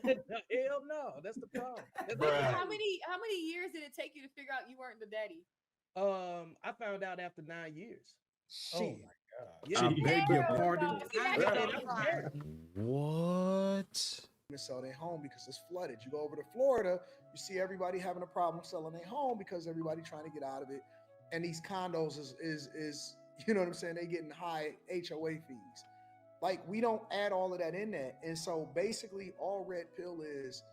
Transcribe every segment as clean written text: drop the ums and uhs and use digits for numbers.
Hell no, that's the problem. That's the But How problem. many years did it take you to figure out you weren't the daddy? I found out after 9 years. oh Shit. my God. Yeah, I I'm beg your Hell pardon. no. See, I that's was the I was part. married. What? Sell their home because it's flooded. You go over to Florida, you see everybody having a problem selling their home because everybody trying to get out of it. And these condos is you know what I'm saying? They getting high HOA fees. Like we don't add all of that in there. And so basically all Red Pill is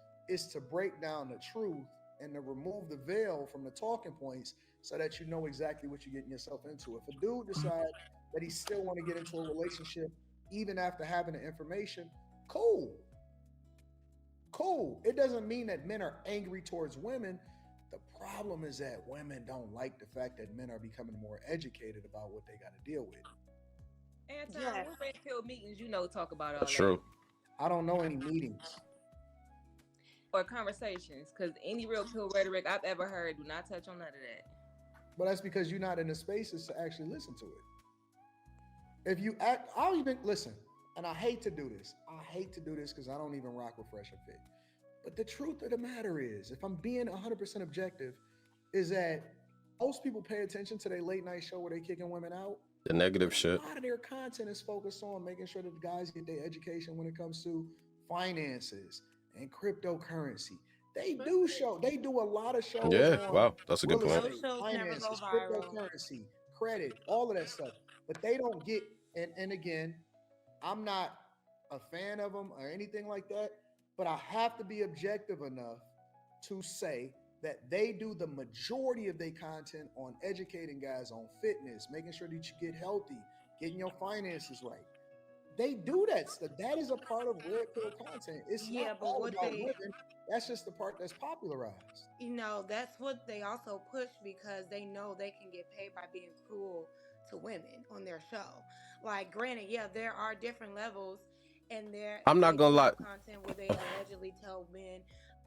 to break down the truth and to remove the veil from the talking points so that you know exactly what you're getting yourself into. If a dude decides that he still want to get into a relationship even after having the information, cool. Cool. It doesn't mean that men are angry towards women. The problem is that women don't like the fact that men are becoming more educated about what they got to deal with. Anton, Yes. what red pill meetings talk about all That's that true. I don't know any meetings. or conversations? Because any real pill rhetoric I've ever heard do not touch on none of that. But that's because you're not in the spaces to actually listen to it. If you act, I'll even listen, and I hate to do this. I hate to do this because I don't even rock with Fresh and Fit. But the truth of the matter is, if I'm being 100% objective, is that most people pay attention to their late night show where they kicking women out. The negative A shit. lot of their content is focused on making sure that the guys get their education when it comes to finances and cryptocurrency. They do a lot of shows Yeah. on Wow. That's a good real point. Those estate, shows never go finances, viral. cryptocurrency, credit, all of that stuff. But they don't get, and again, I'm not a fan of them or anything like that, but I have to be objective enough to say that they do the majority of their content on educating guys on fitness, making sure that you get healthy, getting your finances right. They do that stuff. That is a part of red pill content. It's Yeah, not but all what about they, women. That's just the part that's popularized. that's what they also push because they know they can get paid by being cruel to women on their show. Like, granted, yeah, there are different levels, and I'm not they gonna do lie. have content where they allegedly tell men.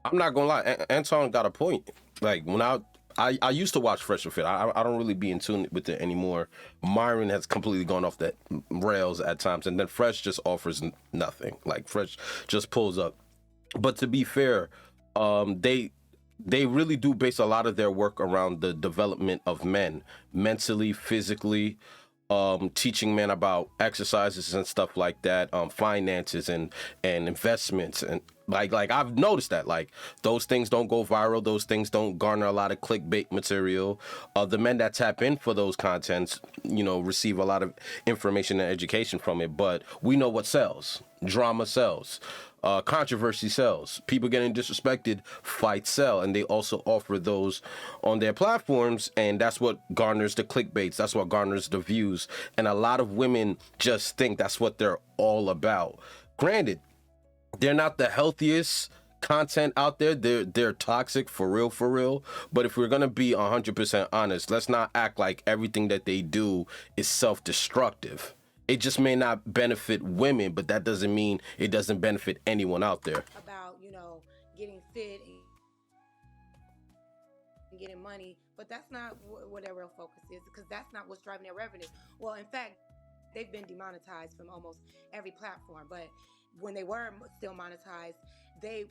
I'm not gonna lie. Anton got a point. Like when I used to watch Fresh and Fit. I don't really be in tune with it anymore. Myron has completely gone off the rails at times, and then Fresh just offers nothing. Like Fresh just pulls up. But to be fair, they really do base a lot of their work around the development of men, mentally, physically, teaching men about exercises and stuff like that, finances and investments, and like I've noticed that like those things don't go viral, those things don't garner a lot of clickbait material. The men that tap in for those contents, receive a lot of information and education from it. But we know what sells. Drama sells. Controversy sells. People getting disrespected, fights sell, and they also offer those on their platforms, and that's what garners the clickbaits. That's what garners the views, and a lot of women just think that's what they're all about. Granted, they're not the healthiest content out there. They're toxic for real. But if we're gonna be 100% honest, let's not act like everything that they do is self-destructive. It just may not benefit women, but that doesn't mean it doesn't benefit anyone out there. About getting fit and getting money, but that's not what their real focus is because that's not what's driving their revenue. Well, in fact, they've been demonetized from almost every platform, but when they were still monetized, the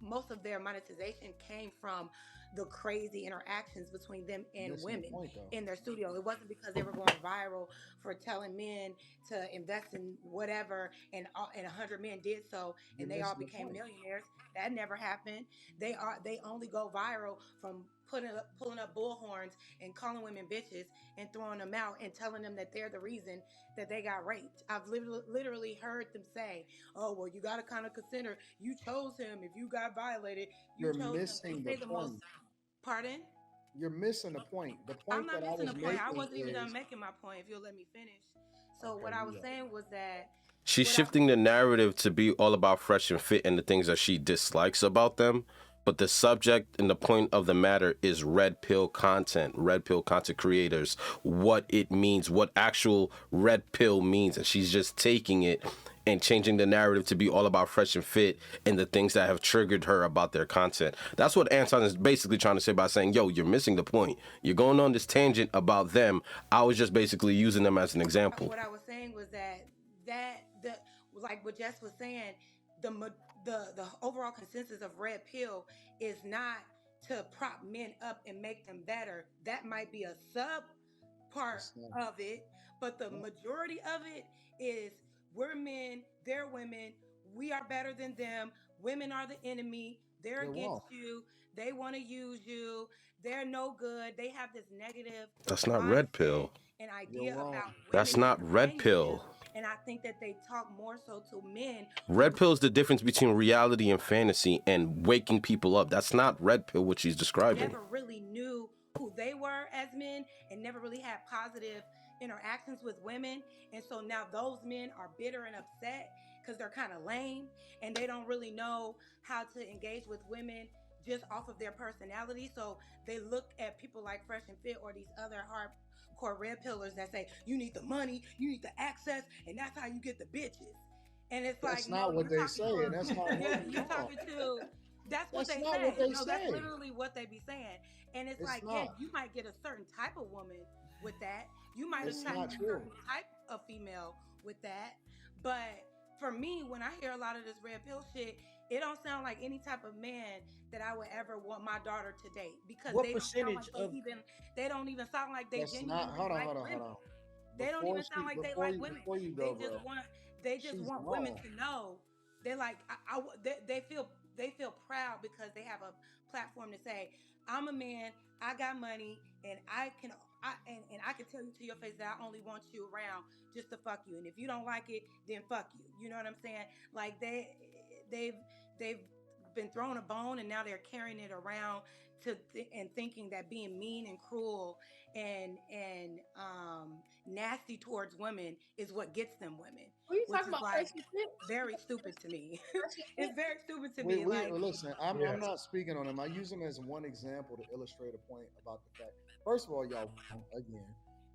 most of their monetization came from the crazy interactions between them and Missing the women point, though. in their studio. It wasn't because they were going viral for telling men to invest in whatever, and 100 men did so, You're and they all missing the became point. millionaires. That never happened. They only go viral from pulling up bullhorns and calling women bitches and throwing them out and telling them that they're the reason that they got raped. I've literally heard them say, "Oh, well, you got to kind of consider you chose him. If you got violated, you You're chose him." missing They the say the most. point. Pardon? You're missing the point. The I'm point not that I missing was the point. I making wasn't even done is making my point. If you'll let me finish. So okay. what I You was got it. saying was that She's what I shifting the narrative to be all about Fresh and Fit and the things that she dislikes about them. But the subject and the point of the matter is red pill content creators, what it means, what actual red pill means. And she's just taking it and changing the narrative to be all about Fresh and Fit and the things that have triggered her about their content. That's what Anton is basically trying to say by saying, yo, you're missing the point. You're going on this tangent about them. I was just basically using them as an example. what I was saying was that the like what Jess was saying, the the overall consensus of red pill is not to prop men up and make them better. That might be a sub part It's not. of it, but the majority of it is we're men, they're women, we are better than them, women are the enemy, they're You're against wrong. you, they want to use you, they're no good, they have this negative That's not red mindset pill. and You're idea wrong. about That's women's not red companionship. pill. And I think that they talk more so to men who Red pill is the difference between reality and fantasy and waking people up. That's not red pill, what she's describing. never really knew who they were as men and never really had positive interactions with women. And so now those men are bitter and upset because they're kind of lame and they don't really know how to engage with women just off of their personality. So they look at people like Fresh and Fit or these other hardcore red pillars that say, you need the money, you need the access, and that's how you get the bitches. And it's That's like, not no, what you're they talking say, to and that's not you're, what you're we talking to that's what That's they not say. what they No, that's say. literally what they be saying. And it's It's like, yeah, not. you might get a certain type of woman with that. You might It's attract not a true. certain type of female with that. But for me, when I hear a lot of this red pill shit, it don't sound like any type of man that I would ever want my daughter to date because What they don't sound like percentage of they don't even sound like they That's genuinely not. Hold on, like hold on, women. hold on. They don't Before even sound like they before like you women. before you They go, just bro. want She's women wrong. to know. They like they feel proud because they have a platform to say, I'm a man, I got money, and I can tell you to your face that I only want you around just to fuck you. And if you don't like it, then fuck you. You know what I'm saying? Like they've been thrown a bone and now they're carrying it around and thinking that being mean and cruel and nasty towards women is what gets them women, Who you which talking is about? like Fresh and Fit? very stupid to me. Fresh and It's Fit? very stupid to We me. Like, listen. I'm Yeah. not speaking on him. I use him as one example to illustrate a point about the fact. First of all, y'all again,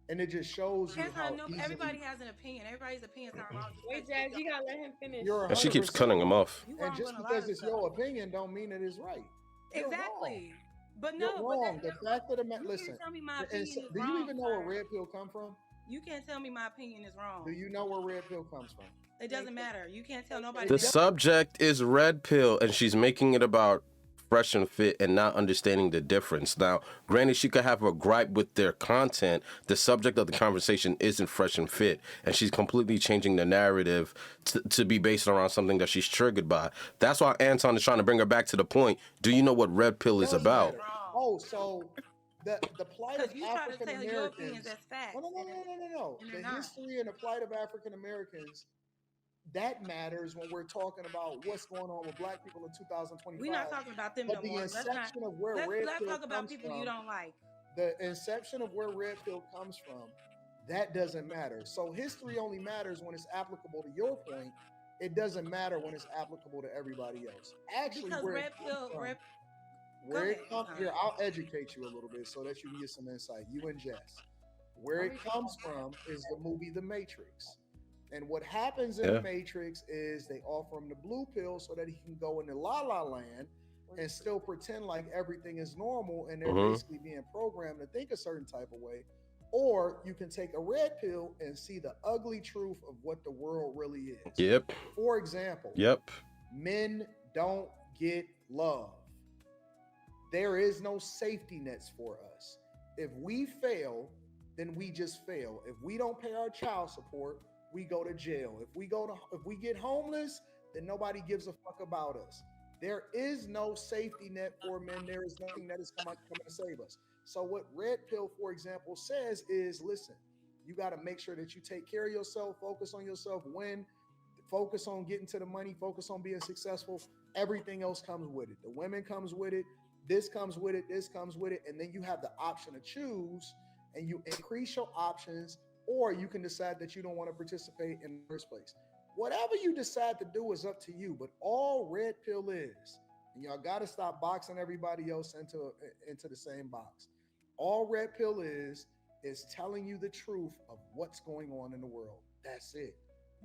and it just shows you that's how not no. easily Everybody has an opinion. Everybody's opinions are wrong. Just Wait, because Jazz, you gotta let him finish. you're And she keeps 100% cutting him wrong. off. you And wrong just on a lot because of it's stuff. your opinion, don't mean it is right. You're wrong. Exactly. But You're no, but wrong. The fact of the matter. you Listen. can't tell me my and opinion so- is do wrong. you even know where sir. red pill come from? You can't tell me my opinion is wrong. Do you know where red pill comes from? It doesn't matter. You can't tell nobody. The that. subject is red pill, and she's making it about Fresh and Fit and not understanding the difference. Now, granted, she could have a gripe with their content. The subject of the conversation isn't Fresh and Fit, and she's completely changing the narrative to be based around something that she's triggered by. That's why Anton is trying to bring her back to the point. Do you know what red pill is Doesn't about? matter. Oh, so the plight of Because you try to African tell your opinions Americans. as facts. No. and The they're not. history and the plight of African Americans, that matters when we're talking about what's going on with black people in 2025. We're not talking about them But no the more. Let's inception of where red pill talk about comes people from, you don't like. the inception of where red pill comes from, that doesn't matter. So history only matters when it's applicable to your point. It doesn't matter when it's applicable to everybody else. Actually, Because where red it comes pill, from, red. where Go it ahead, comes Anton. here, I'll educate you a little bit so that you can get some insight. You and Jess. Where it comes from is the movie The Matrix. And what happens in Yeah. The Matrix is they offer him the blue pill so that he can go into La La Land and still pretend like everything is normal and they're Mhm. basically being programmed to think a certain type of way. Or you can take a red pill and see the ugly truth of what the world really is. Yep. For example, Yep. men don't get love. There is no safety nets for us. If we fail, then we just fail. If we don't pay our child support, we go to jail. If we get homeless, then nobody gives a fuck about us. There is no safety net for men. There is nothing that is coming to save us. So what red pill, for example, says is, listen, you got to make sure that you take care of yourself, focus on yourself, focus on getting to the money, focus on being successful. Everything else comes with it. The women comes with it. This comes with it. This comes with it. And then you have the option to choose and you increase your options, or you can decide that you don't want to participate in the first place. Whatever you decide to do is up to you, but all red pill is, and y'all got to stop boxing everybody else into the same box. All red pill is telling you the truth of what's going on in the world. That's it.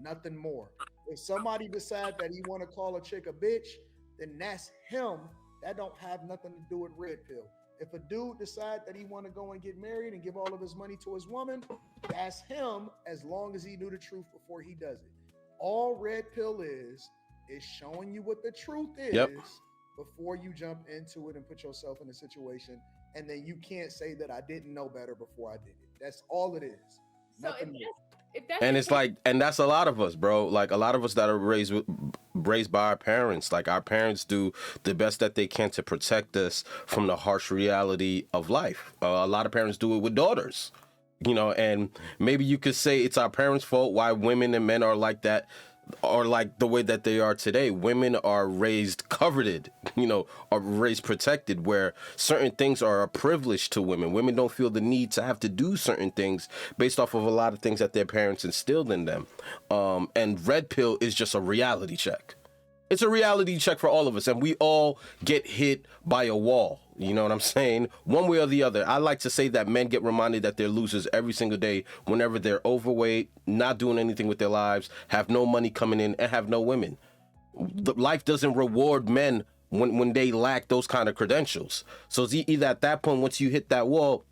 Nothing more. If somebody decide that he want to call a chick a bitch, then that's him. That don't have nothing to do with red pill. If a dude decide that he want to go and get married and give all of his money to his woman, that's him, as long as he knew the truth before he does it. All red pill is It's showing you what the truth is Yep. before you jump into it and put yourself in a situation. And then you can't say that I didn't know better before I did it. That's all it is. So Nothing more. if that's And the it's case, like, and that's a lot of us, bro. Like a lot of us that are raised by our parents. Like our parents do the best that they can to protect us from the harsh reality of life. A lot of parents do it with daughters, you know. And maybe you could say it's our parents' fault why women and men are like that, or like the way that they are today. Women are raised coveted, you know, are raised protected, where certain things are a privilege to women. Women don't feel the need to have to do certain things based off of a lot of things that their parents instilled in them. And red pill is just a reality check. It's a reality check for all of us, and we all get hit by a wall. You know what I'm saying? One way or the other. I like to say that men get reminded that they're losers every single day whenever they're overweight, not doing anything with their lives, have no money coming in, and have no women. Life doesn't reward men when they lack those kind of credentials. So it's either at that point, once you hit that wall,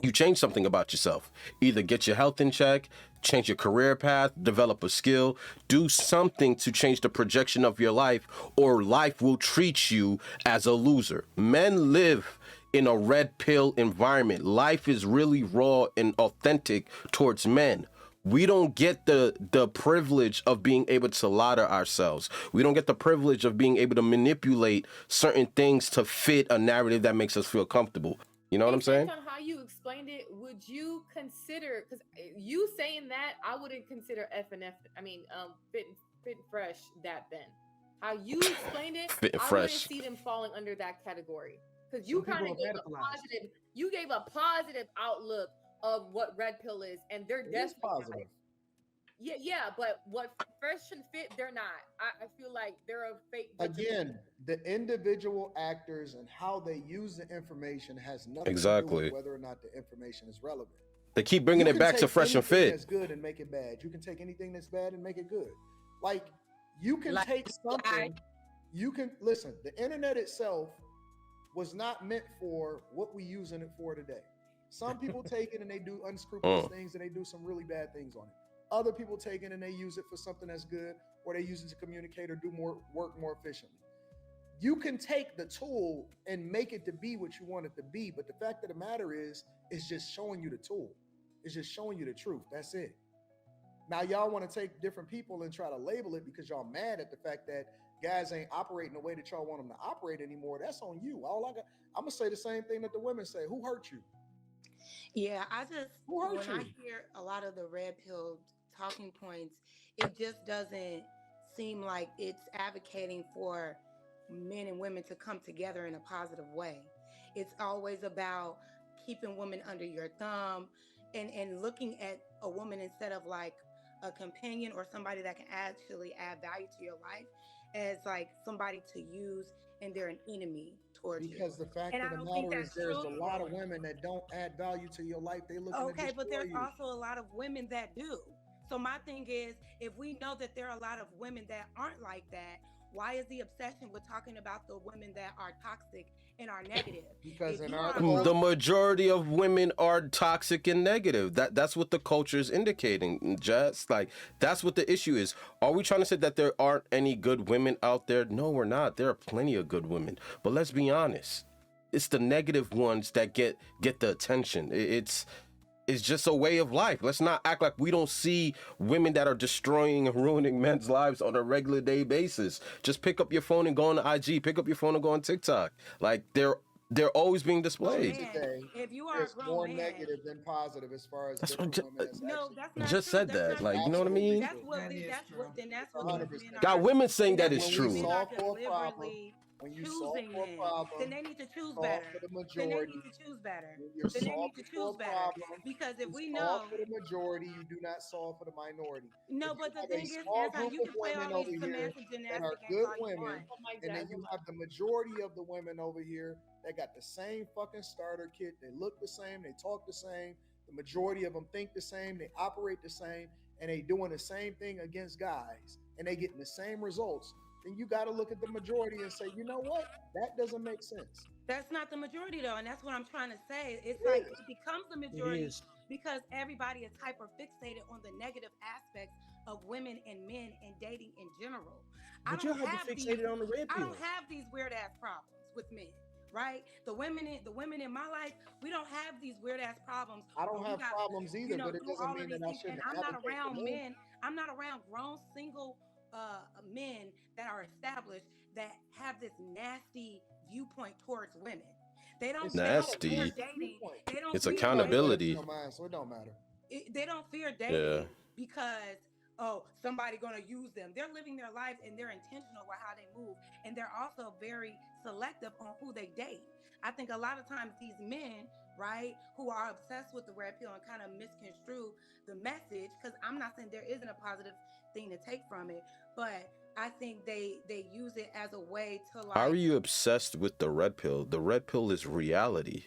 you change something about yourself. Either get your health in check, change your career path, develop a skill, do something to change the projection of your life, or life will treat you as a loser. Men live in a red pill environment. Life is really raw and authentic towards men. We don't get the privilege of being able to lie to ourselves. We don't get the privilege of being able to manipulate certain things to fit a narrative that makes us feel comfortable. You know what I'm saying? based on how you explained it, would you consider, because you saying that, I wouldn't consider FNF, Fit and Fresh that then. How you explained it, Fit and I Fresh. wouldn't see them falling under that category. Because you Some kind people of gave are a radicalized. positive, you gave a positive outlook of what red pill is, and they're It is definitely not. positive. Yeah, but what Fresh and Fit, they're not. I feel like they're a fake. bunch of- Again, the individual actors and how they use the information has nothing to do Exactly. with whether or not the information is relevant. They keep bringing You it can back to take Fresh and anything Fit. That's good and make it bad. You can take anything that's bad and make it good. Like you can Like take something. You can listen. The internet itself was not meant for what we using it for today. Some people take it and they do unscrupulous things and they do some really bad things on it. Other people take it and they use it for something that's good, or they use it to communicate or do more work more efficiently. You can take the tool and make it to be what you want it to be, but the fact of the matter is, it's just showing you the tool. It's just showing you the truth. That's it. Now y'all want to take different people and try to label it because y'all mad at the fact that guys ain't operating the way that y'all want them to operate anymore. That's on you. I'm gonna say the same thing that the women say. Who hurt you? Yeah, I just Who hurt when I you? hear a lot of the red pill talking points, it just doesn't seem like it's advocating for men and women to come together in a positive way. It's always about keeping women under your thumb and looking at a woman instead of like a companion or somebody that can actually add value to your life as like somebody to use, and they're an enemy towards you. Because the fact And I of the don't think matter is that's there's a true. lot of women that don't add value to your life. They looking to Okay, destroy but there's you. also a lot of women that do. So my thing is, if we know that there are a lot of women that aren't like that, why is the obsession with talking about the women that are toxic and are negative? Because If in you our are culture, The majority of women are toxic and negative. That's what the culture is indicating, Jess. Like that's what the issue is. Are we trying to say that there aren't any good women out there? No, we're not. There are plenty of good women. But let's be honest. It's the negative ones that get the attention. It's just a way of life. Let's not act like we don't see women that are destroying and ruining men's lives on a regular day basis. Just pick up your phone and go on IG. Pick up your phone and go on TikTok. Like they're always being displayed. Man, today, if you are a there's grown more man, negative than positive as far as That's different what women that's no, actually that's not Just true. said That's that. not Like, true. you know what I Absolutely mean? That's true. what That we. is That's true. what. Then that's what 100%. these men are. Got women saying that Then is that's when what we true. women are solve for a problem, deliberately when you solve choosing for a men. problem, Then they need to choose solve better. for the Then they majority. need to choose better. When you're Then they need to solving for choose a better. problem, Because if you we solve know, for the majority, you do not solve for the minority. no, If you but the have a thing is, small Anton, group you of can play women all over these here semantic that are gymnastics games good all you women, want. Oh my and then God, you have the majority of the women over here that got the same fucking starter kit. They look the same, they talk the same. The majority of them think the same, they operate the same, and they doing the same thing against guys, and they getting the same results. Then you got to look at the majority and say, you know what? That doesn't make sense. That's not the majority though, and that's what I'm trying to say. It's It like is. it becomes the It majority is. because everybody is hyper fixated on the negative aspects of women and men and dating in general. But you have to fixate it on the red I pill. don't have these weird ass problems with men, right? The women in my life, we don't have these weird ass problems. I don't where we have got, problems either, but it do doesn't all of mean these that I things. And shouldn't I'm not advocate for around men. men. I'm not around grown single men that are established that have this nasty viewpoint towards women. They don't Nasty. They don't fear dating. They don't It's fear accountability. No mind, so it don't matter. they don't fear dating Yeah. because somebody gonna use them. They're living their life and they're intentional with how they move, and they're also very selective on who they date. I think a lot of times these men, right, who are obsessed with the red pill and kind of misconstrue the message, because I'm not saying there isn't a positive thing to take from it, but I think they use it as a way to like. How are you obsessed with the red pill? The red pill is reality.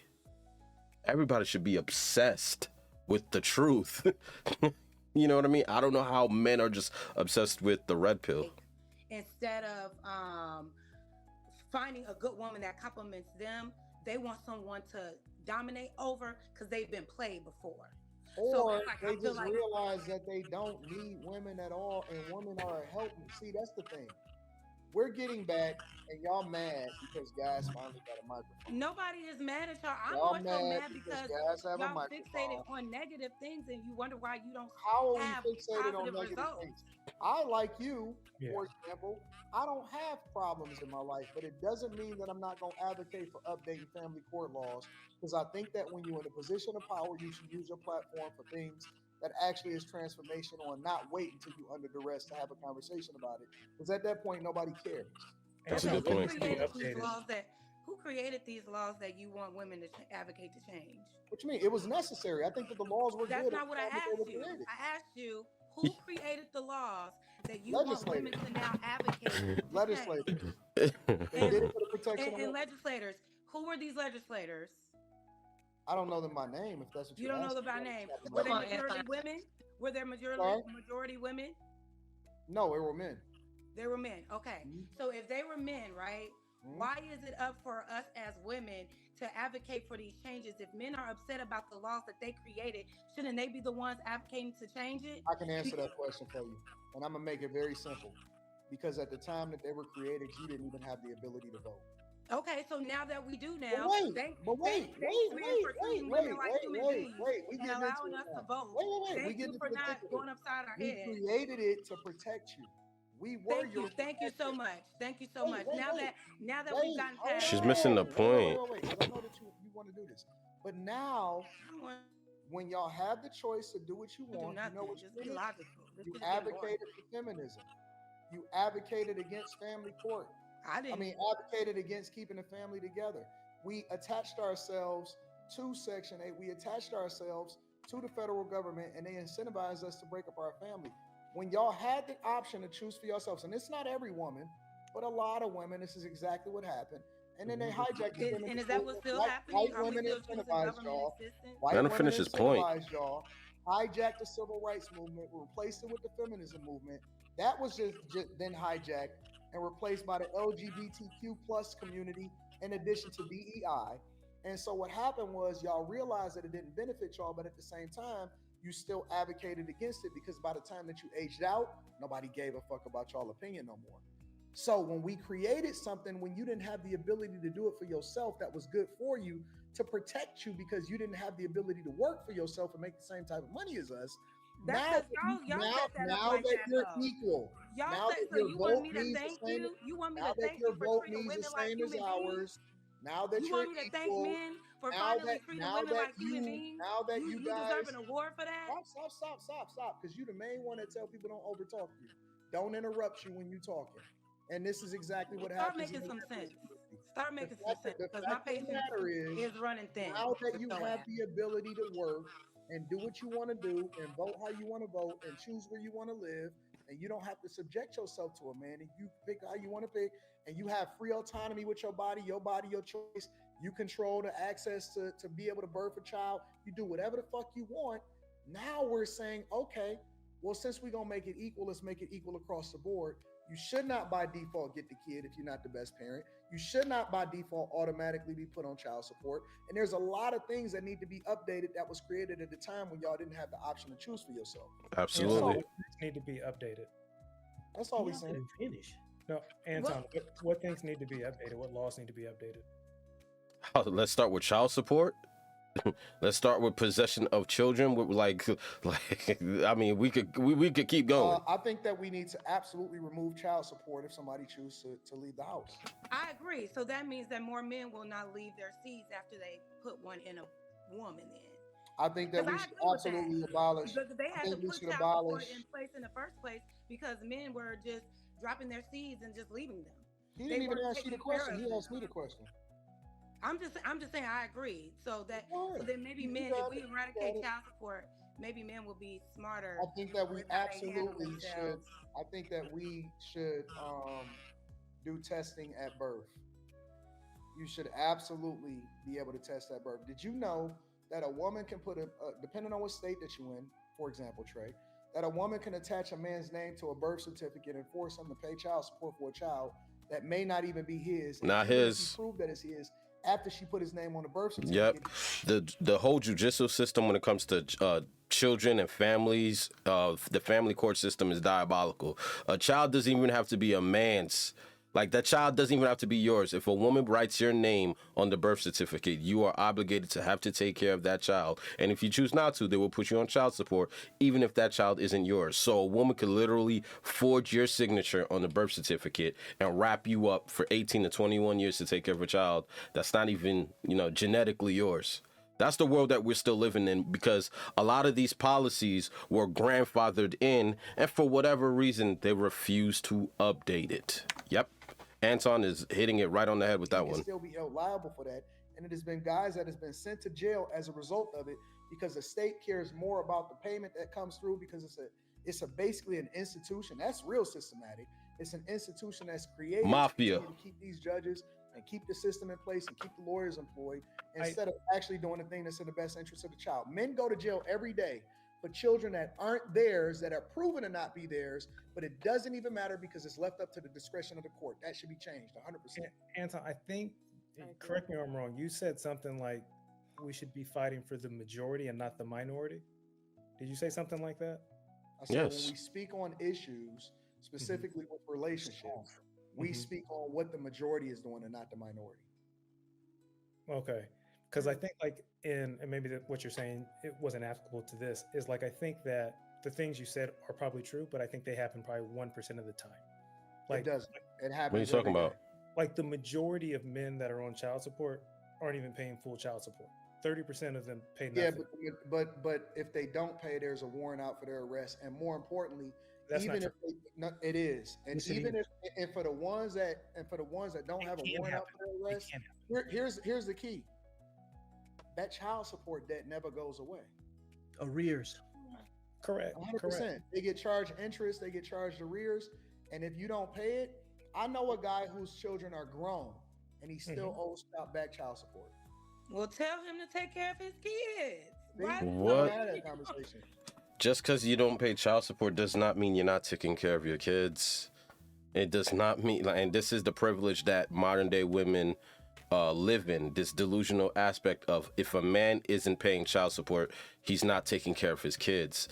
Everybody should be obsessed with the truth. You know what I mean? I don't know how men are just obsessed with the red pill. Instead of finding a good woman that compliments them, they want someone to dominate over because they've been played before. Or it's like, I they feel just like- realize that they don't need women at all, and women are a help. See, that's the thing. We're getting back, and y'all mad because guys finally got a microphone. Nobody is mad at y'all. I'm Y'all more so mad because because guys have a y'all microphone. fixated on negative things and you wonder why you don't How are have we fixated on positive negative results. things? I, like you, Yeah. for example, I don't have problems in my life, but it doesn't mean that I'm not going to advocate for updating family court laws, because I think that when you're in a position of power, you should use your platform for things that actually is transformational and not wait until you're under duress to have a conversation about it, because at that point, nobody cares. That's a Okay, good point. Who created these Updated. laws who created these laws that you want women to advocate to change? What you mean? It was necessary. I think that the laws were That's good. not at what the I time that they were asked you. created. I asked you who created the laws that you want women to now advocate to change? Legislators. They did it for the protection of And women. legislators. Who were these legislators? I don't know them by name, if that's what You you're don't know them asking. by name. Come Were they on, majority Anton. women? Were there Sorry? majority women? No, they were men. They were men. Okay. Mhm. So if they were men, right? Mhm. Why is it up for us as women to advocate for these changes? If men are upset about the laws that they created, shouldn't they be the ones advocating to change it? I can answer that question for you, and I'm gonna make it very simple. Because at the time that they were created, you didn't even have the ability to vote. Okay, so now that we do But now, wait, thank but wait, thanks wait, men wait, for wait, treating wait, women like wait, human wait, beings wait. We and getting allowing into us it to now. vote. Wait. We Thank getting you for into not particulars. going upside our We head. created it to protect you. We were Thank your you. Thank you so protection. much. Thank you so Wait, much. wait, Now wait. that we've gotten Hold past She's that, missing the on. point. Wait. 'Cause I know that you want to do this. But now, I want when y'all have the choice to do what you to do want, you nothing. know what you Just be did? logical. This You shit is getting boring. advocated for feminism. You advocated against family court. I didn't. Advocated against keeping the family together. We attached ourselves to Section 8. We attached ourselves to the federal government, and they incentivized us to break up our family. When y'all had the option to choose for yourselves, and it's not every woman, but a lot of women, this is exactly what happened. And then they hijacked the and is that what's still happening? White Are we women still choosing incentivized government y'all. assistance? White Let him women finish his point. incentivized y'all, hijacked the civil rights movement, replaced it with the feminism movement. That was just then hijacked and replaced by the LGBTQ plus community in addition to DEI. And so what happened was y'all realized that it didn't benefit y'all, but at the same time, you still advocated against it because by the time that you aged out, nobody gave a fuck about y'all opinion no more. So when we created something, when you didn't have the ability to do it for yourself, that was good for you to protect you because you didn't have the ability to work for yourself and make the same type of money as us. That's 'cause y'all set that up like that, you're though. equal, Y'all now said that so. your You want vote me to means the thank same, you? You want me now to that thank your you for vote treating means the women like same as human beings? ours, now that You you're want me to thank equal, men for now finally that treating now women that like human you beings? now that you You guys deserve an award for that? stop, because you're the main one that tell people don't overtalk you. Don't interrupt you when you talking. And this is exactly what Start happens. making in some the sense. community. Start making some fact sense that- the because my fact of the patience matter is running thin. Now that with you your have ass. the ability to work and do what you want to do and vote how you want to vote and choose where you want to live, and you don't have to subject yourself to a man, and you pick how you want to pick, and you have free autonomy with your body, your choice. You control the access to be able to birth a child. You do whatever the fuck you want. Now we're saying, okay, well, since we're going to make it equal, let's make it equal across the board. You should not by default get the kid if you're not the best parent. You should not by default automatically be put on child support. And there's a lot of things that need to be updated that was created at the time when y'all didn't have the option to choose for yourself. Absolutely. And need to be updated? That's all we Y'all saying. didn't finish. No, Anton, what things need to be updated? What laws need to be updated? Let's start with child support. Let's start with possession of children. With like, I mean, we could keep going. I think that we need to absolutely remove child support if somebody chooses to leave the house. I agree. So that means that more men will not leave their seats after they put one in a woman. Then I think that we 'Cause I should agree with absolutely that. abolish. because they I had to think we put should child support abolish. in place in the first place because men were just dropping their seeds and just leaving them. He They didn't even weren't ask you the taking care question. of He them. asked me the question. I'm just saying I agree. So Go ahead. then maybe You men, got if we it. You eradicate got it. child support, maybe men will be smarter. I think that we with how they handle absolutely should. themselves. I think that we should do testing at birth. You should absolutely be able to test at birth. Did you know that a woman can put depending on what state that you in, for example, Trey, that a woman can attach a man's name to a birth certificate and force him to pay child support for a child that may not even be his. and Not even if his. he prove that it's his after she put his name on the birth Yep. certificate. The whole judicial system when it comes to children and families, the family court system is diabolical. A child doesn't even have to be a man's. Like, that child doesn't even have to be yours. If a woman writes your name on the birth certificate, you are obligated to have to take care of that child. And if you choose not to, they will put you on child support, even if that child isn't yours. So a woman could literally forge your signature on the birth certificate and wrap you up for 18 to 21 years to take care of a child that's not even, genetically yours. That's the world that we're still living in, because a lot of these policies were grandfathered in, and for whatever reason, they refuse to update it. Yep. Anton is hitting it right on the head with that He can one. still be held liable for that. And it has been guys that has been sent to jail as a result of it, because the state cares more about the payment that comes through, because it's basically an institution that's real systematic. It's an institution that's created Mafia. to keep these judges and keep the system in place and keep the lawyers employed instead of actually doing the thing that's in the best interest of the child. Men go to jail every day for children that aren't theirs, that are proven to not be theirs, but it doesn't even matter because it's left up to the discretion of the court. That should be changed 100%. Anton, I think, I agree. correct me if I'm wrong, you said something like we should be fighting for the majority and not the minority. Did you say something like that? I said Yes. when we speak on issues, specifically with relationships, we Mhm. speak on what the majority is doing and not the minority. Okay. Because I think, like, and maybe what you're saying, it wasn't applicable to this, is like, I think that the things you said are probably true, but I think they happen probably 1% of the time. It doesn't. It happens. What are you talking every day. about? Like, the majority of men that are on child support aren't even paying full child support. 30% of them pay nothing. Yeah, but if they don't pay, there's a warrant out for their arrest, and more importantly, That's not even true. if it is, and Yes, it even is. if for the ones that don't It have a can warrant out happen. for their It arrest, can happen. here's the key: that child support debt never goes away. Arrears. Correct. 100%. Correct. They get charged interest, they get charged arrears, and if you don't pay it, I know a guy whose children are grown and he still Mm-hmm. owes back child support. Well, tell him to take care of his kids. See? Why is it so What? We had that easy? conversation. Just because you don't pay child support does not mean you're not taking care of your kids. It does not mean, and this is the privilege that modern day women live in, this delusional aspect of, if a man isn't paying child support, he's not taking care of his kids.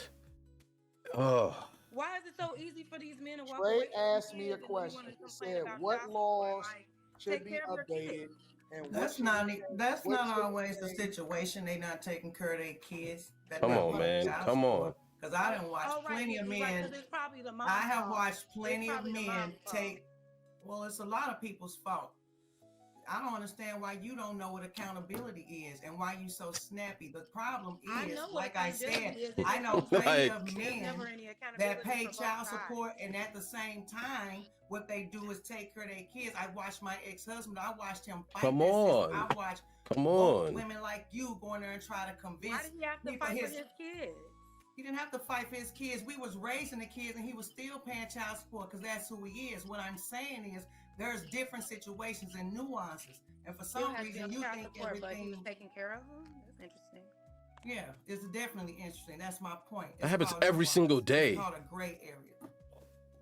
Oh, Why is it so easy for these men to walk Trey away from asked me a kids and you question. wanna He complain said, about "What child support? laws Like, should take be care of your updated?" kids. And what That's should not be- that's what not should always the be- situation. They not taking care of their kids. Come on, man. Come on. Because I done watched Oh, right, plenty of you're right, 'cause men. it's probably the mom's I have fault. watched plenty It's of probably the men mom's fault. take. Well, it's a lot of people's fault. I don't understand why you don't know what accountability is and why you so snappy. The problem I is, know what like I accountability said, is. I know Like- plenty of There's men never any that accountability pay for both child sides. support, and at the same time, what they do is take care of their kids. I watched my ex-husband. I watched him fight. Come that system. on. I watched Come both on. women like you go in there and try to Why convince did he have to me for fight for his. his kids? He didn't have to fight for his kids. We was raising the kids, and he was still paying child support because that's who he is. What I'm saying is, there's different situations and nuances, and for Still some has reason, to you child think support, but he everything. was taking care of them. That's interesting. Yeah, it's definitely interesting. That's my point. That It's happens called every nuance. single It's day. called a gray area.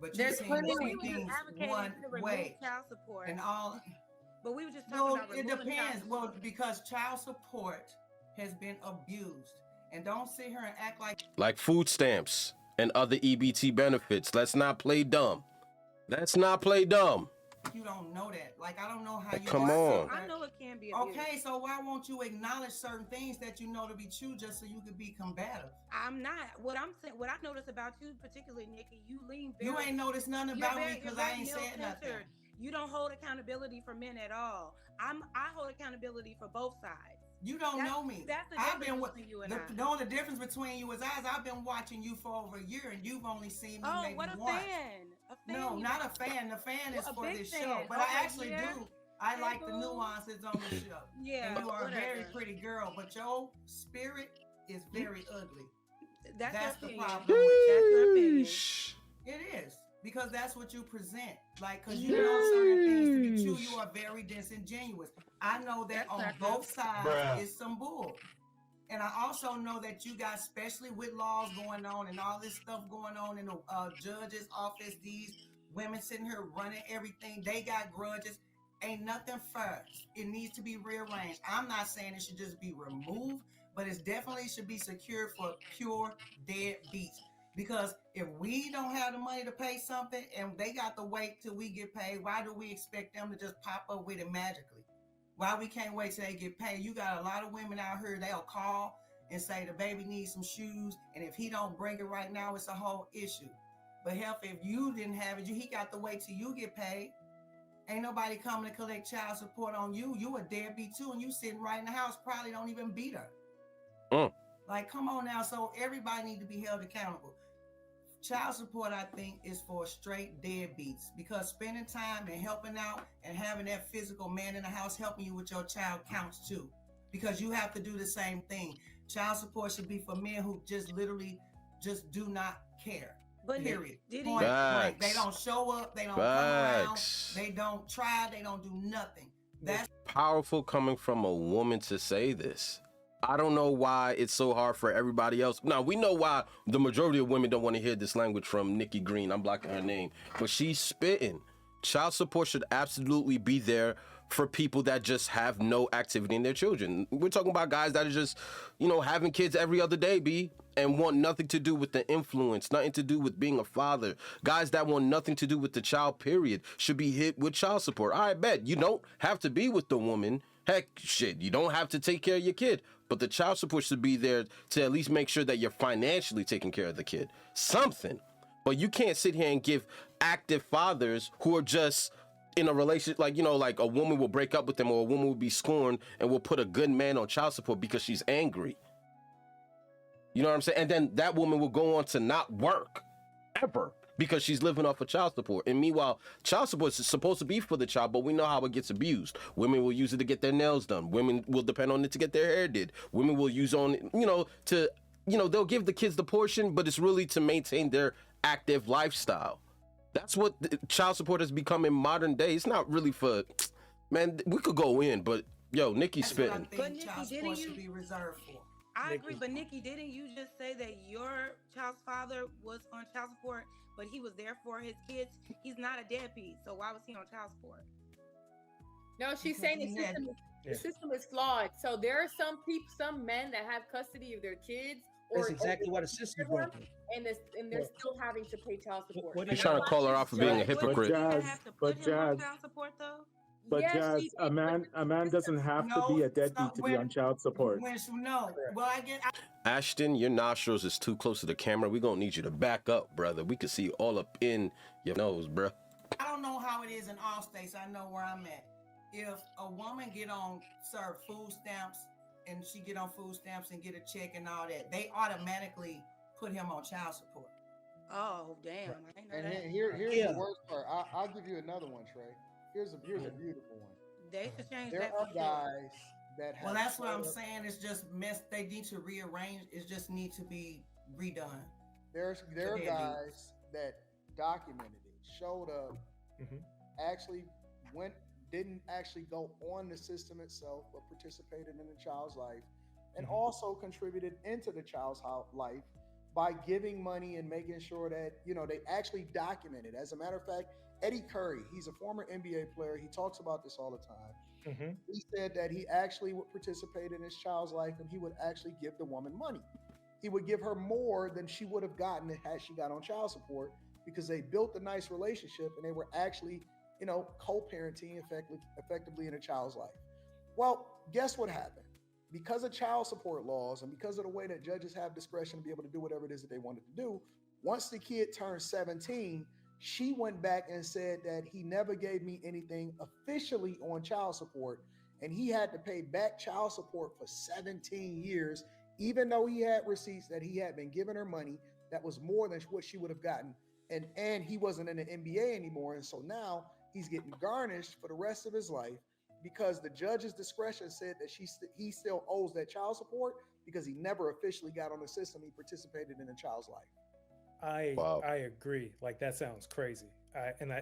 But you There's seem plenty to of see people things advocating one to remove way, child support, and all. but we were just talking No, about it removing child depends. Well, support. because child support has been abused, and don't sit here and act like Like food stamps and other EBT benefits. Let's not play dumb. Let's not play dumb. You don't know that. Like, I don't know how you. Come are on. so I know it can be abused. Okay, so why won't you acknowledge certain things that you know to be true just so you could be combative? I'm not. What I'm saying, what I noticed about you, particularly Nikki, you lean very. You ain't noticed nothing you're about very- me because you're I very ain't said nothing. male-centered. You don't hold accountability for men at all. I hold accountability for both sides. You don't That's- know me. that's the I've difference been with between you and I. the only difference between you is I've been watching you for over a year and you've only seen me Oh, maybe what a once. fan! A fan. No, you not know. a fan. The fan is A for big this fan. show. But Oh, I actually yeah? do. I Hey, like the boo. nuances on the show. Yeah, And you are a very whatever. pretty girl, but your spirit is very ugly. That's That's your the opinion. problem with That's your opinion. Sheesh. It is. Because that's what you present. Like, because you know certain things to be true, you are very disingenuous. I know that That's on not both sides Bruh. is some bull. And I also know that you got, especially with laws going on and all this stuff going on in the judge's office, these women sitting here running everything, they got grudges. Ain't nothing fair. It needs to be rearranged. I'm not saying it should just be removed, but it definitely should be secured for pure dead beats. Because if we don't have the money to pay something and they got to wait till we get paid, why do we expect them to just pop up with it magically? Why we can't wait till they get paid? You got a lot of women out here, they'll call and say the baby needs some shoes, and if he don't bring it right now, it's a whole issue. But hell, if you didn't have it, he got to wait till you get paid. Ain't nobody coming to collect child support on you. You a deadbeat too, and you sitting right in the house, probably don't even beat her. Like, come on now. So everybody need to be held accountable. Child support, I think, is for straight deadbeats, because spending time and helping out and having that physical man in the house helping you with your child counts too, because you have to do the same thing. Child support should be for men who just literally just do not care. But Period. did Point he? blank. They Facts. don't show up. They don't come around. Facts. They don't try. They don't do nothing. That's Powerful coming from a woman to say this. I don't know why it's so hard for everybody else. Now, we know why the majority of women don't want to hear this language from Nikki Green. I'm blocking her name, but she's spitting. Child support should absolutely be there for people that just have no activity in their children. We're talking about guys that are just, having kids every other day, B, and want nothing to do with the influence, nothing to do with being a father. Guys that want nothing to do with the child, period, should be hit with child support. I bet you don't have to be with the woman. Heck, shit, you don't have to take care of your kid, but the child support should be there to at least make sure that you're financially taking care of the kid. Something. But you can't sit here and give active fathers who are just in a relationship, like a woman will break up with them, or a woman will be scorned and will put a good man on child support because she's angry. You know what I'm saying? And then that woman will go on to not work ever because she's living off of child support. And meanwhile, child support is supposed to be for the child, but we know how it gets abused. Women will use it to get their nails done. Women will depend on it to get their hair did. Women will use on it, they'll give the kids the portion, but it's really to maintain their active lifestyle. That's what child support has become in modern day. It's not really for, man, we could go in, but yo, Nikki's That's what I spitting. think But Nikki, child didn't support you- should be reserved for. I Nikki. agree, but Nikki, didn't you just say that your child's father was on child support, but he was there for his kids? He's not a deadbeat, so why was he on child support? No, she's Because saying the he had- system, Yeah. the system is flawed. So there are some men that have custody of their kids, or That's exactly why the system's broken. and they're Well, still having to pay child support. what He's is- trying to call her out for being a But hypocrite. did they Jazz, have to but put him on Jazz- child support though? But Yes, Jazz, she a did, man but doesn't have to be a deadbeat to be on child support. No. Well, Ashton, your nostrils is too close to the camera. We're gonna need you to back up, brother. We can see all up in your nose, bruh. I don't know how it is in all states. I know where I'm at. If a woman get on serve food stamps and she get on food stamps and get a check and all that, they automatically put him on child support. Oh damn, I didn't know And that. here's Yeah. the worst part. I'll give you another one, Trey. Here's a beautiful one. They should change There that. are for sure. guys that have Well, that's what I'm showed up- saying. It's just mess. They need to rearrange. It just need to be redone. There are deadbeats. guys that documented it, showed up, Mhm. actually didn't actually go on the system itself, but participated in the child's life, and Mhm. also contributed into the child's life by giving money and making sure that they actually documented. As a matter of fact, Eddie Curry, he's a former NBA player. He talks about this all the time. Mhm. He said that he actually would participate in his child's life and he would actually give the woman money. he would give her more than she would have gotten had she got on child support, because they built a nice relationship and they were actually, co-parenting effectively in a child's life. Well, guess what happened? Because of child support laws and because of the way that judges have discretion to be able to do whatever it is that they wanted to do, once the kid turned 17, she went back and said that he never gave me anything officially on child support, and he had to pay back child support for 17 years, even though he had receipts that he had been giving her money that was more than what she would have gotten. And he wasn't in the NBA anymore. And so now he's getting garnished for the rest of his life because the judge's discretion said that he still owes that child support because he never officially got on the system. He participated in a child's life. I agree. Like, that sounds crazy.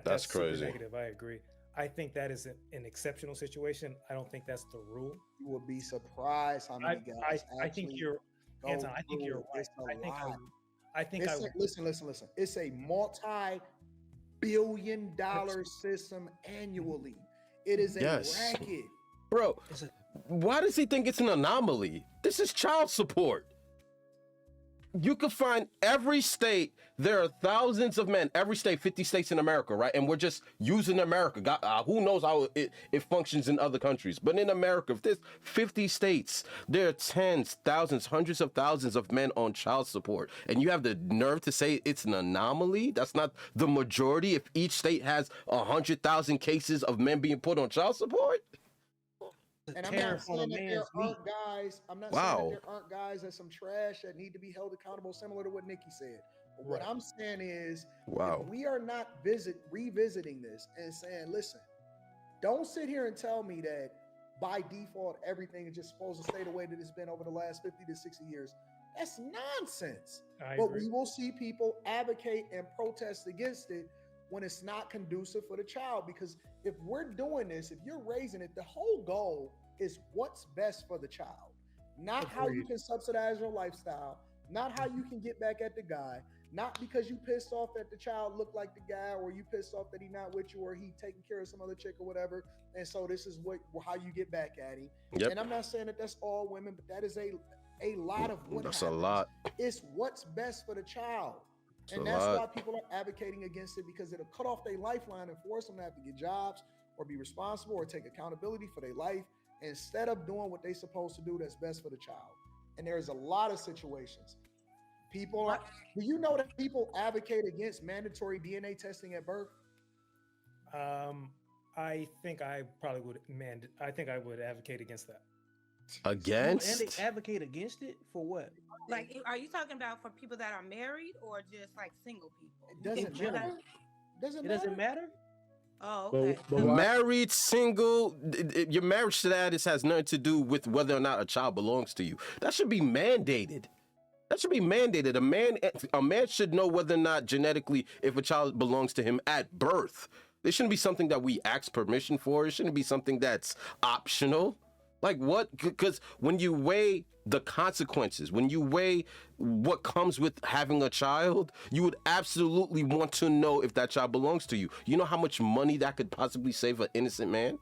That's crazy. Super negative. I agree. I think that is an exceptional situation. I don't think that's the rule. You will be surprised how many guys. I think you're, Anton, I think you're right. Listen. It's a multi-billion-dollar system annually. It is a racket. Bro, why does he think it's an anomaly? This is child support. You can find every state, there are thousands of men, every state, 50 states in America, right? And we're just using America. God, who knows how it functions in other countries. But in America, if there's 50 states, there are tens, thousands, hundreds of thousands of men on child support. And you have the nerve to say it's an anomaly? That's not the majority if each state has 100,000 cases of men being put on child support? And I'm not saying that there aren't guys. I'm not saying that there aren't guys that some trash that need to be held accountable, similar to what Nikki said. But what I'm saying is, if we are not revisiting this and saying, listen, don't sit here and tell me that by default everything is just supposed to stay the way that it's been over the last 50 to 60 years. That's nonsense. But we will see people advocate and protest against it when it's not conducive for the child. Because if we're doing this, if you're raising it, the whole goal is what's best for the child, not how you can subsidize your lifestyle, not how you can get back at the guy, not because you pissed off that the child looked like the guy, or you pissed off that he not with you, or he taking care of some other chick or whatever. And so this is how you get back at him. Yep. And I'm not saying that that's all women, but that is a lot of what that's happens. A lot. It's what's best for the child. And that's why people are advocating against it, because it'll cut off their lifeline and force them to have to get jobs or be responsible or take accountability for their life instead of doing what they're supposed to do that's best for the child. And there's a lot of situations. Do you know that people advocate against mandatory DNA testing at birth? I think I probably would advocate against that. And they advocate against it for what? Like, are you talking about for people that are married or just like single people? It doesn't matter. Oh, okay. But married, single, your marriage status has nothing to do with whether or not a child belongs to you. That should be mandated. A man should know whether or not genetically if a child belongs to him at birth. It shouldn't be something that we ask permission for. It shouldn't be something that's optional. Like what? Because when you weigh the consequences, when you weigh what comes with having a child, you would absolutely want to know if that child belongs to you. You know how much money that could possibly save an innocent man?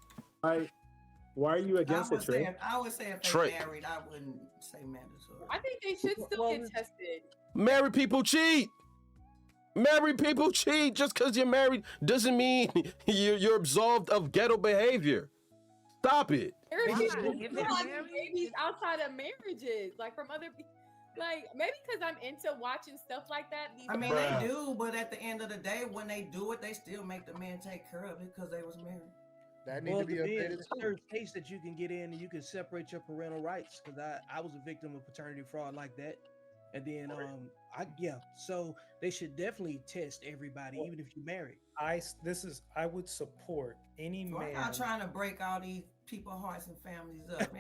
Why are you against it, Trey? I would say if they're married, I wouldn't say mandatory. I think they should still get tested. Married people cheat. Married people cheat. Just because you're married doesn't mean you're absolved of ghetto behavior. Stop it. Babies outside of marriages, like from other people. Like, maybe because I'm into watching stuff like that. I mean, they do, but at the end of the day, when they do it, they still make the man take care of it because they was married. That needs to be updated. There's a case that you can get in and you can separate your parental rights, because I was a victim of paternity fraud like that. And then so they should definitely test everybody, even if you're married. I would support any man. I'm not trying to break all these people's hearts and families up.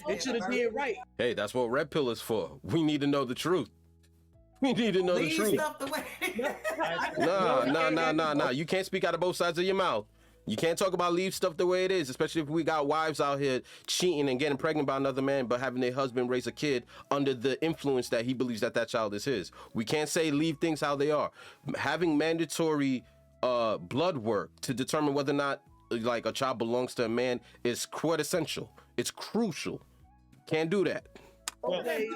They should have did right. Hey, that's what Red Pill is for. We need to know the truth. We need to know the truth. Stuff the way. Nah. You can't speak out of both sides of your mouth. You can't talk about leave stuff the way it is, especially if we got wives out here cheating and getting pregnant by another man, but having their husband raise a kid under the influence that he believes that child is his. We can't say leave things how they are. Having mandatory blood work to determine whether or not like a child belongs to a man is quite essential. It's crucial. Can't do that. Well, Okay.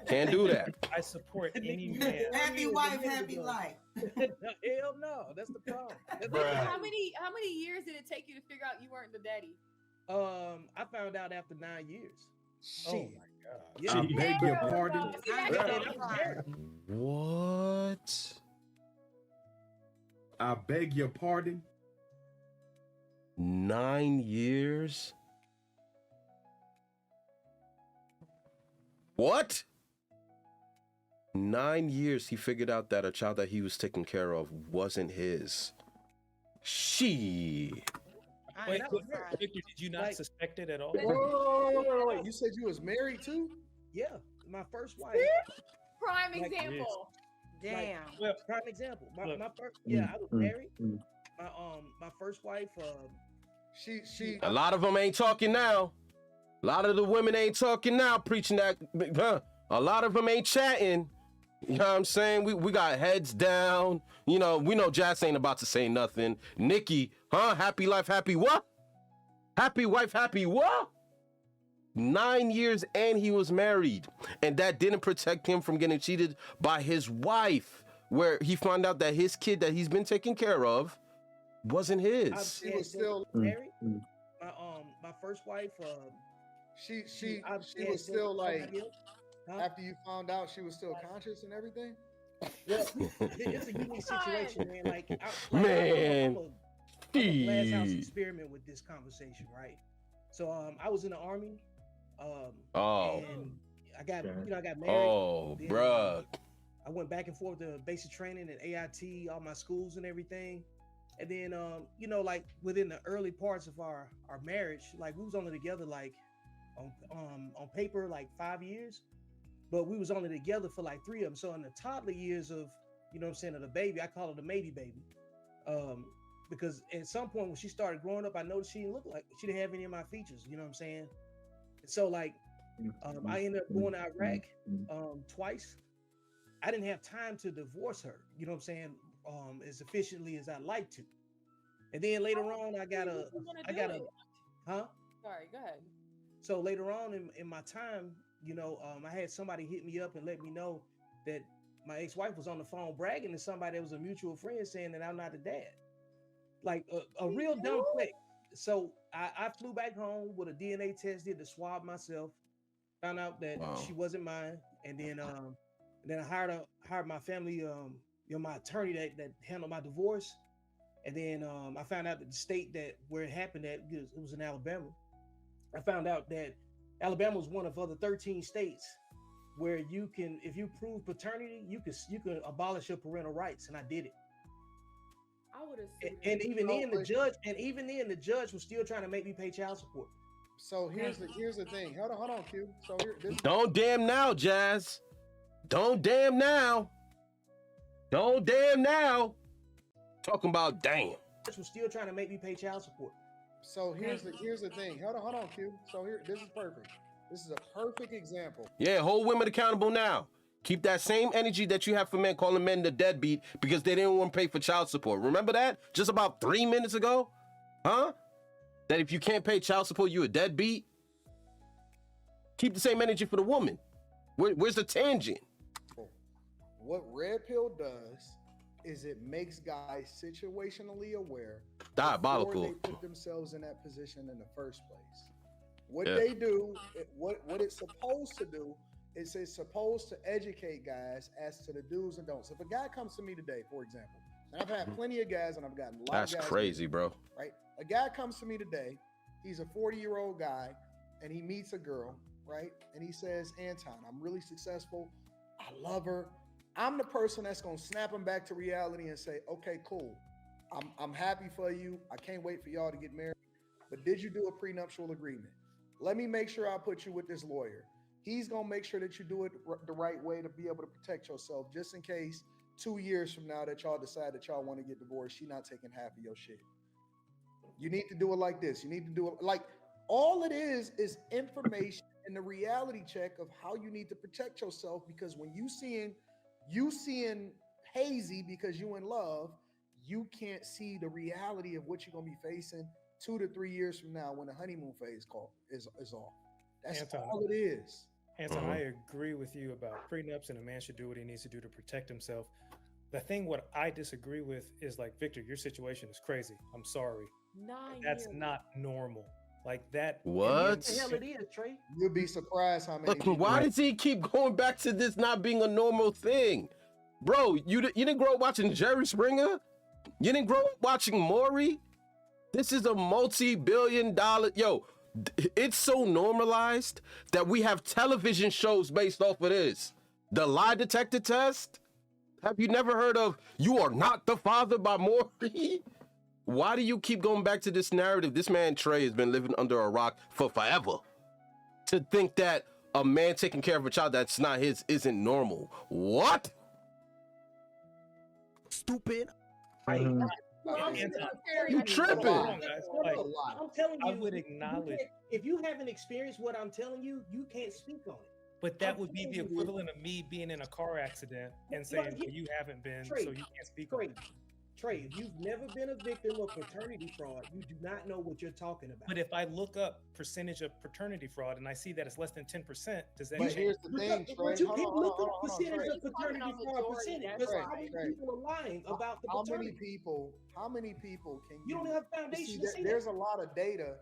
Can't do that. I support any man. Happy wife, happy life. Hell no, that's the problem. How many years did it take you to figure out you weren't the daddy? I found out after 9 years. Oh Shit. my God. Yeah. I beg your pardon. See, that's Yeah, the I was married. What? I beg your pardon. 9 years? What? 9 years he figured out that a child that he was taking care of wasn't his. She. Wait, I was married. Victor, did you not Like- suspect it at all? Wait. You said you was married too? Yeah, my first wife. Prime Like this. example. Damn. Well, Prime example. Look. My first. Yeah, I was married. mm. My first wife. She A lot of them ain't talking now. A lot of the women ain't talking now, preaching that. Huh? A lot of them ain't chatting. You know what I'm saying? We got heads down. You know, we know Jazz ain't about to say nothing. Nikki, huh? Happy life, happy what? Happy wife, happy what? 9 years and he was married. And that didn't protect him from getting cheated by his wife, where he found out that his kid that he's been taking care of wasn't his. She was still married. mm. My first wife. she I had was still like somebody else. Huh? after you found out she was still conscious and everything. Well, it's a unique situation, man. Man. I'm a glass house Eee. experiment with this conversation, right? So I was in the army. Oh. And I got Okay. I got married. Oh, Then, bruh. I went back and forth to basic training and AIT, all my schools and everything. And then like within the early parts of our marriage, like we was only together like on paper like 5 years, but we was only together for like 3 of them. So in the toddler years of of the baby, I call it a maybe baby. Because at some point when she started growing up, I noticed she didn't have any of my features, you know what I'm saying? So like I ended up going to Iraq twice. I didn't have time to divorce her, you know what I'm saying, as efficiently as I'd like to. And then later on, I got a, huh? Sorry, go ahead. So later on in my time, I had somebody hit me up and let me know that my ex-wife was on the phone bragging to somebody that was a mutual friend saying that I'm not the dad. Like a real dumb flick. So I flew back home with a DNA test, did the swab myself, found out that Wow. she wasn't mine, and then I hired my family, my attorney that handled my divorce, and then I found out that the state where it happened at, it was in Alabama. I found out that Alabama was one of other 13 states where you can, if you prove paternity, you can abolish your parental rights, and I did it. I would have. And even then, the judge was still trying to make me pay child support. So here's the thing. Hold on, Q. So this Don't damn now, Jazz. Don't damn now. Don't damn now. Talking about damn. The judge was still trying to make me pay child support. So here's the thing. Hold on, Q. So this is perfect. This is a perfect example. Yeah, hold women accountable now. Keep that same energy that you have for men calling men the deadbeat because they didn't want to pay for child support. Remember that? Just about 3 minutes ago? Huh? That if you can't pay child support, you a deadbeat? Keep the same energy for the woman. Where's the tangent? What Red Pill does is it makes guys situationally aware Diabolical. before they put themselves in that position in the first place. What Yeah. they do, what it's supposed to do, is it's supposed to educate guys as to the do's and don'ts. If a guy comes to me today, for example, and I've had plenty of guys and I've gotten a lot That's of guys. crazy, bro. Right? A guy comes to me today, he's a 40-year-old guy, and he meets a girl, right? And he says, Anton, I'm really successful. I love her. I'm the person that's gonna snap him back to reality and say, okay, cool. I'm happy for you. I can't wait for y'all to get married. But did you do a prenuptial agreement? Let me make sure I put you with this lawyer. He's gonna make sure that you do it the right way to be able to protect yourself, just in case 2 years from now that y'all decide that y'all want to get divorced, she not taking half of your shit. You need to do it like this. You need to do it like all it is information and the reality check of how you need to protect yourself. Because when you seeing hazy because you in love, you can't see the reality of what you're gonna be facing 2 to 3 years from now when the honeymoon phase is off. That's Anton, all it is. Anton, I agree with you about prenups, and a man should do what he needs to do to protect himself. The thing what I disagree with is like, Victor, your situation is crazy. I'm sorry. 9 That's years. not normal. Like that. What? What the hell it is, Trey? You'll be surprised how many. Look, people- why does he keep going back to this not being a normal thing? Bro, you didn't grow up watching Jerry Springer? You didn't grow up watching Maury? This is a multi-billion-dollar... Yo, it's so normalized that we have television shows based off of this. The lie detector test? Have you never heard of You Are Not the Father by Maury? Why do you keep going back to this narrative? This man, Trey, has been living under a rock for forever. To think that a man taking care of a child that's not his isn't normal. What? Stupid. Right. I'm You tripping. Hold on, guys. Like, I'm telling I you, would if you acknowledge- can't- if you haven't experienced what I'm telling you, you can't speak on it. but that I'm would be the telling you. equivalent of me being in a car accident and But saying, he- well, you haven't been, Trey, so you can't speak on Trey, it. Trey, if you've never been a victim of paternity fraud, you do not know what you're talking about. But if I look up percentage of paternity fraud and I see that it's less than 10%, does that But change? here's the Look thing, up- Trey. but you Hold can on, look hold up on, percentage Trey. of paternity Talking fraud about percentage. majority, Because that's how many right. people are lying about the How many paternity? people? How many people can You don't have foundation see, to there- see there's that. a lot of data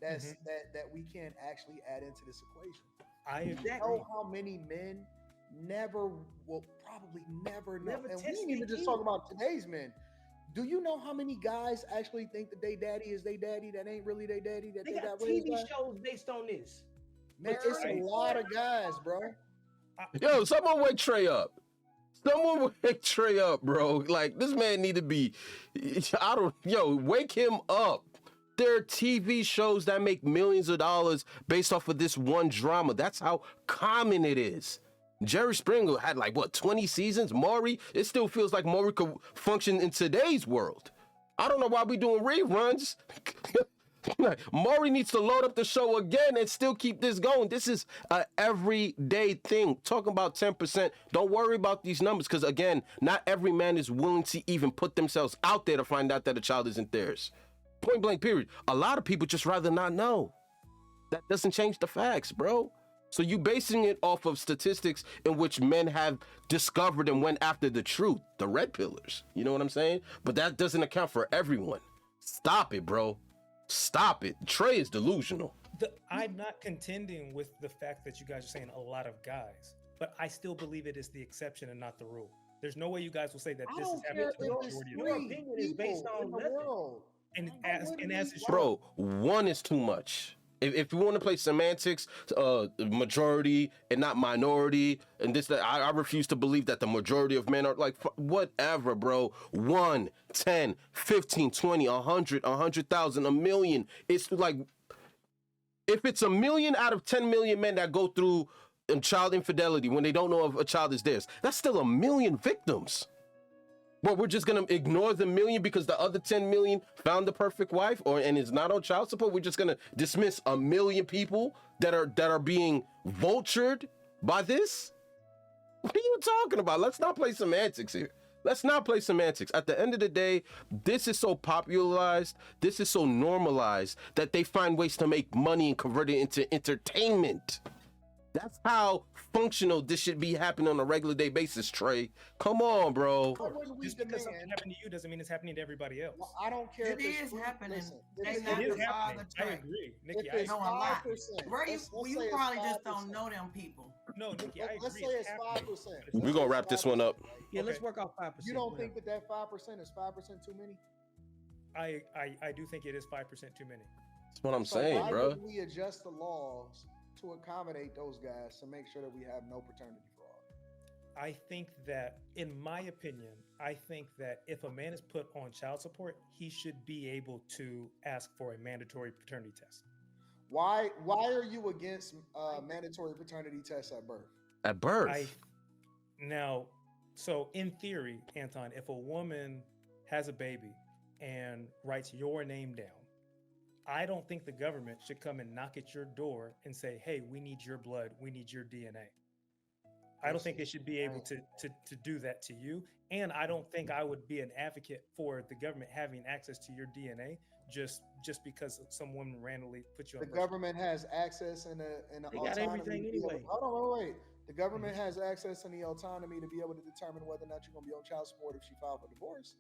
that's Mhm. that we can't actually add into this equation. I You agree. know how many men will probably never know. Never And we test ain't even their just kid. talking about today's men. Do you know how many guys actually think that they daddy is they daddy that ain't really they daddy that They they got got raised TV by? shows based on this. Man, it's a Right. lot of guys, bro. Yo, someone wake Trey up. Someone wake Trey up, bro. Like, this man need to be... wake him up. There are TV shows that make millions of dollars based off of this one drama. That's how common it is. Jerry Springer had like, what, 20 seasons? Maury, it still feels like Maury could function in today's world. I don't know why we doing reruns. Maury needs to load up the show again and still keep this going. This is a everyday thing. Talking about 10%, don't worry about these numbers because, again, not every man is willing to even put themselves out there to find out that a child isn't theirs. Point blank, period. A lot of people just rather not know. That doesn't change the facts, bro. So you basing it off of statistics in which men have discovered and went after the truth, the red pillars. You know what I'm saying? But that doesn't account for everyone. Stop it, bro. Stop it. Trey is delusional. I'm not contending with the fact that you guys are saying a lot of guys, but I still believe it is the exception and not the rule. There's no way you guys will say that I this is don't happening care to the if it's majority of Your the three opinion is based people on in the nothing. world. and wouldn't as be it should. Bro, one is too much. If you want to play semantics, majority and not minority, and this, that, I refuse to believe that the majority of men are like, whatever, bro. 1, 10, 15, 20, 100, 100,000, a million. It's like, if it's 1 million out of 10 million men that go through child infidelity when they don't know if a child is theirs, that's still 1 million victims. But we're just gonna ignore the million because the other 10 million found the perfect wife and is not on child support. We're just gonna dismiss 1 million people that are being vultured by this. What are you talking about? Let's not play semantics here. Let's not play semantics. At the end of the day, this is so popularized, this is so normalized that they find ways to make money and convert it into entertainment. That's how functional this should be happening on a regular day basis, Trey. Come on, bro. Why wouldn't we Just because something demand? happened to you doesn't mean it's happening to everybody else. Well, I don't care It if it's is happening. Listen, They if it's not It is the happening. father I trait. agree, if Nikki. it's know a lot. 5%, Where you let's you say it's probably just 5%. don't know them people. No, Nikki, I agree. Let's say it's happening. 5%. We're gonna wrap this one up. Yeah, let's Okay. work off 5%. You don't whatever. think that 5% is 5% too many? I do think it is 5% too many. That's what I'm So saying, why bro. wouldn't we adjust the laws to accommodate those guys to make sure that we have no paternity fraud? I think that, in my opinion, I think that if a man is put on child support, he should be able to ask for a mandatory paternity test. Why are you against mandatory paternity tests at birth? At birth. Now, so in theory, Anton, if a woman has a baby and writes your name down, I don't think the government should come and knock at your door and say, hey, we need your blood, we need your DNA. I don't think they should be able to do that to you. And I don't think I would be an advocate for the government having access to your DNA just just because some woman randomly put you on The birth government has access and an They got autonomy. everything to be able- anyway. Hold on, wait. The government has access and the autonomy to be able to determine whether or not you're going to be on child support if she filed for divorce.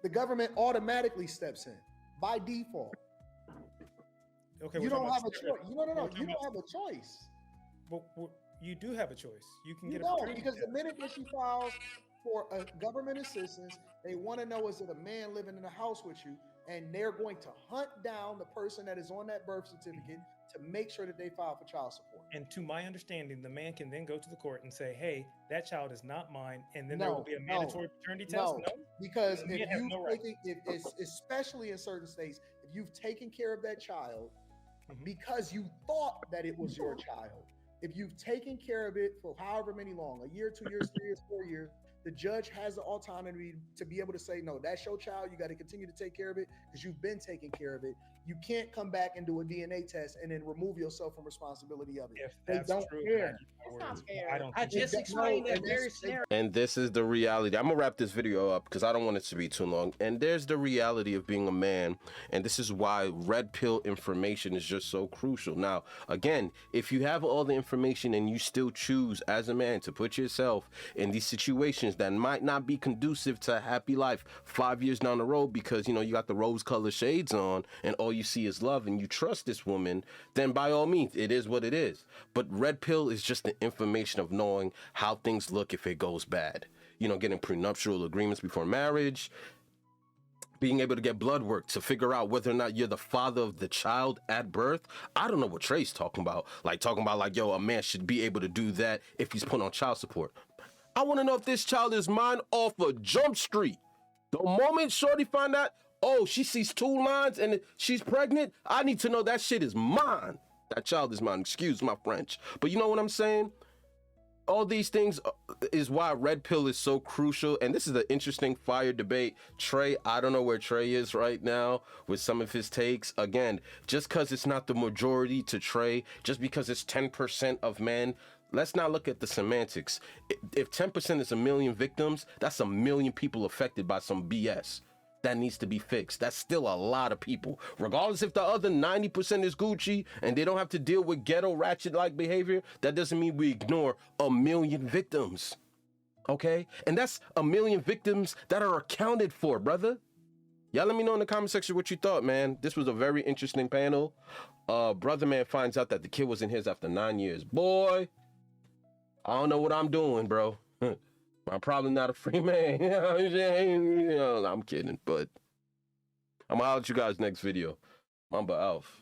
The government automatically steps in by default. Okay, You we're talking don't about have a separate- choice. No. we're You talking don't about- have a choice. Well, you do have a choice. You can You get a don't, paternity because the test. minute that she files for a government assistance, they want to know, is it a man living in a house with you? And they're going to hunt down the person that is on that birth certificate to make sure that they file for child support. And to my understanding, the man can then go to the court and say, "Hey, that child is not mine," and then there will be a mandatory paternity test. No, because The if man has you've no right. taken, if it's especially in certain states, if you've taken care of that child Mhm. because you thought that it was your child, if you've taken care of it for however many long, a year, 2 years, 3 years, 4 years, the judge has the autonomy to be able to say, no, that's your child. You got to continue to take care of it because you've been taking care of it. You can't come back and do a DNA test and then remove yourself from responsibility of it. If They that's don't true, care. then my That's not words. fair. I don't. I think just No, explained that and very that's- scenario. And this is the reality. I'm gonna wrap this video up because I don't want it to be too long. And there's the reality of being a man, and this is why red pill information is just so crucial. Now, again, if you have all the information and you still choose as a man to put yourself in these situations that might not be conducive to a happy life 5 years down the road because you got the rose-colored shades on and all you see is love and you trust this woman, then by all means, it is what it is. But red pill is just the information of knowing how things look if it goes bad. Getting prenuptial agreements before marriage, being able to get blood work to figure out whether or not you're the father of the child at birth. I don't know what Trey's talking about. Yo, a man should be able to do that if he's put on child support. I want to know if this child is mine off of Jump Street. The moment Shorty find out, oh, she sees 2 lines and she's pregnant, I need to know that shit is mine. That child is mine. Excuse my French. But you know what I'm saying? All these things is why red pill is so crucial. And this is an interesting fire debate. Trey, I don't know where Trey is right now with some of his takes. Again, just because it's not the majority to Trey, just because it's 10% of men, let's not look at the semantics. If 10% is 1 million victims, that's 1 million people affected by some BS. That needs to be fixed. That's still a lot of people. Regardless if the other 90% is Gucci and they don't have to deal with ghetto ratchet-like behavior, that doesn't mean we ignore 1 million victims. Okay? And that's 1 million victims that are accounted for, brother. Y'all let me know in the comment section what you thought, man. This was a very interesting panel. Brother man finds out that the kid was in his after 9 years. Boy, I don't know what I'm doing, bro. I'm probably not a free man. I'm kidding, but I'm gonna holler at you guys next video. Mamba Alf.